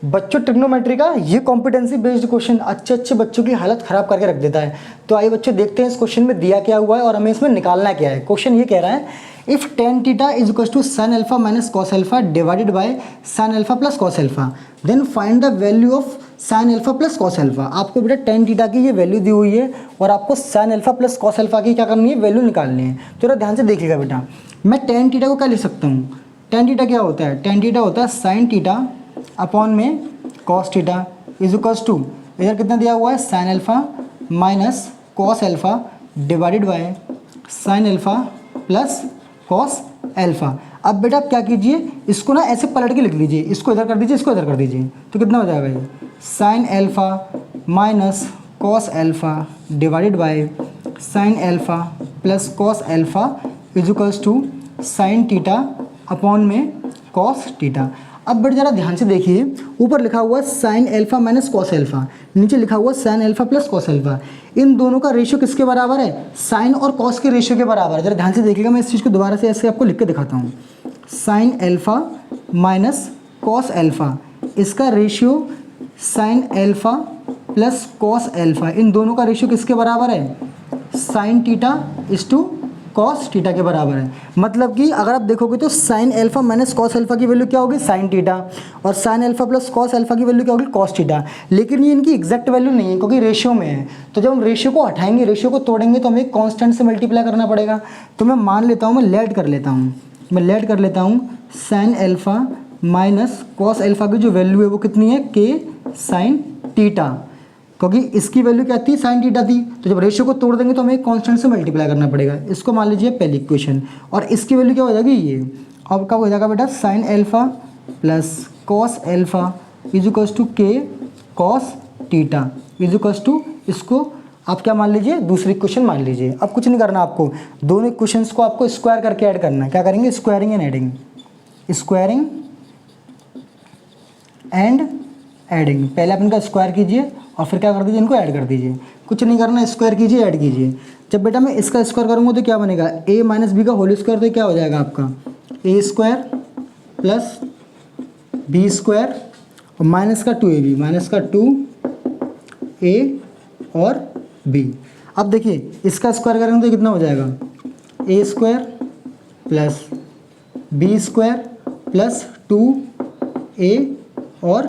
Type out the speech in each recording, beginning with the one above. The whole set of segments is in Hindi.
बच्चों ट्रिग्नोमेट्री का ये कॉम्पिटेंसी बेस्ड क्वेश्चन अच्छे अच्छे बच्चों की हालत खराब करके रख देता है। तो आइए बच्चों देखते हैं इस क्वेश्चन में दिया क्या हुआ है और हमें इसमें निकालना क्या है। क्वेश्चन ये कह रहा है if tan theta is equal to sin alpha minus cos alpha divided by sin alpha plus cos alpha then find the value of sin alpha plus cos alpha. आपको बेटा tan थीटा की ये वैल्यू दी हुई है और आपको sin alpha plus cos alpha की क्या करनी है, वैल्यू निकालनी है। तो जरा ध्यान से देखिएगा बेटा, मैं tan थीटा को क्या लिख सकता हूँ, tan थीटा क्या होता है, tan थीटा होता है sin थीटा अपॉन में cos theta is equals to, इधर कितना दिया हुआ है sin alpha minus cos alpha divided by sin alpha plus cos alpha. अब बेटा आप क्या कीजिए, इसको ना ऐसे पलट के लिख लीजिए, इसको इधर कर दीजिए, इसको इधर कर दीजिए, तो कितना हो जाएगा ये sin alpha minus cos alpha divided by sin alpha plus cos alpha is equals to sin theta upon में cos थीटा। अब बेटा जरा ध्यान से देखिए, ऊपर लिखा हुआ sin alpha minus cos alpha, नीचे लिखा हुआ sin alpha plus cos alpha. इन दोनों का रेशियो किसके बराबर है, sin और cos के रेशियो के बराबर है। जरा ध्यान से देखिएगा, मैं इस चीज़ को दोबारा से ऐसे आपको लिख के दिखाता हूँ। sin alpha minus cos alpha, इसका ratio sin alpha plus cos alpha, इन दोनों का रेशियो किसके बराबर है, sin theta is to cos theta के बराबर है। मतलब कि अगर आप देखोगे तो sin alpha minus cos alpha की वैल्यू क्या होगी, sin थीटा, और sin alpha plus cos alpha की वैल्यू क्या होगी, cos थीटा। लेकिन ये इनकी एग्जैक्ट वैल्यू नहीं है क्योंकि रेशियो में है। तो जब हम रेशियो को हटाएंगे, रेशियो को तोड़ेंगे तो हमें कांस्टेंट से मल्टीप्लाई करना पड़ेगा। तो मैं मान लेता हूँ, मैं लेट कर लेता हूँ sin alpha minus cos alpha की जो वैल्यू है वो कितनी है, k sin थीटा, क्योंकि इसकी वैल्यू क्या थी, sin थीटा थी। तो जब रेशियो को तोड़ देंगे तो हमें कांस्टेंट से मल्टीप्लाई करना पड़ेगा। इसको मान लीजिए पहली इक्वेशन, और इसकी वैल्यू क्या हो जाएगी, ये अब क्या हो जाएगा बेटा, sin alpha plus cos alpha is equals to k cos theta is equals to, इसको आप क्या मान लीजिए, दूसरी इक्वेशन मान लीजिए। अब कुछ नहीं करना आपको, दोनों इक्वेशंस को आपको स्क्वायर करके ऐड करना है। क्या करेंगे, squaring and adding, squaring and adding. पहले आप इनका स्क्वायर कीजिए और फिर क्या कर दीजिए, इनको ऐड कर दीजिए। कुछ नहीं करना, स्क्वायर कीजिए, ऐड कीजिए। जब बेटा मैं इसका स्क्वायर करूँगा तो क्या बनेगा, a माइनस बी का होल स्क्वायर, तो क्या हो जाएगा आपका a square plus B square और माइनस का 2ab, माइनस का 2a और b। अब देखिए इसका स्क्वायर करेंगे तो कितना हो जाएगा, a square plus B square plus 2a और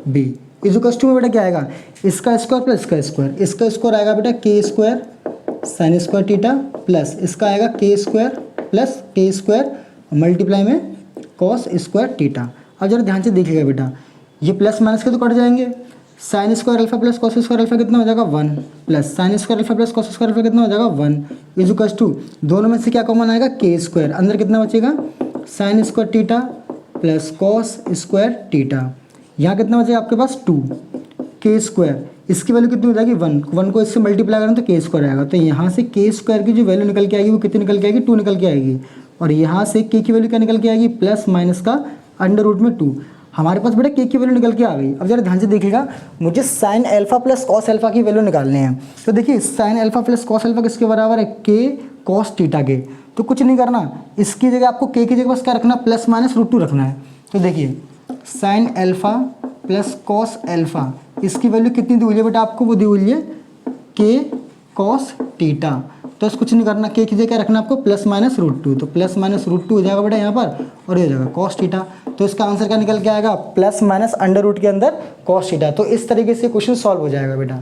b इज इक्वल्स टू में बेटा क्या आएगा, इसका स्क्वायर प्लस इसका स्क्वायर, इसका स्क्वायर आएगा बेटा k square sine square theta plus इसका आएगा k square plus k square multiply में cos स्क्वायर थीटा। अब जरा ध्यान से देखिएगा बेटा, ये प्लस माइनस के तो कट जाएंगे, sine square alpha plus cos square alpha कितना हो जाएगा 1, plus sine square alpha plus cos square alpha कितना हो जाएगा 1 इज इक्वल्स टू, दोनों में से क्या कॉमन आएगा, k स्क्वायर, अंदर कितना बचेगा sine square theta plus cos square theta. यहाँ कितना बचेगा आपके पास 2 k स्क्वायर, इसकी वैल्यू कितनी हो जाएगी 1 को इससे मल्टीप्लाई करें तो k स्क्वायर आएगा। तो यहाँ से k स्क्वायर की जो वैल्यू निकल के आएगी वो कितनी निकल के आएगी, 2 निकल के आएगी। और यहाँ से k की वैल्यू क्या निकल के आएगी, प्लस माइनस का अंडर रूट में 2। हमारे पास बेटा k की वैल्यू निकल के आ गई। अब जरा ध्यान से देखिएगा, मुझे sine alpha plus cos alpha की वैल्यू निकालनी है। तो देखिए sine alpha plus cos alpha किसके बराबर है, k cos थीटा के। तो कुछ नहीं करना, इसकी जगह आपको k की जगह बस क्या रखना, प्लस माइनस √2 रखना है। तो देखिए sine alpha plus cos alpha, इसकी वैल्यू कितनी दी हुई है बेटा आपको, वो दी हुई है k cos थीटा। तो इसको कुछ नहीं करना, k की जगह क्या रखना आपको, प्लस माइनस √2। तो प्लस माइनस √2 हो जाएगा बेटा यहाँ पर, और ये हो जाएगा cos थीटा। तो इसका आंसर क्या निकल के आएगा, प्लस माइनस अंडर रूट के अंदर cos थीटा। तो इस तरीके से क्वेश्चन सॉल्व हो जाएगा बेटा।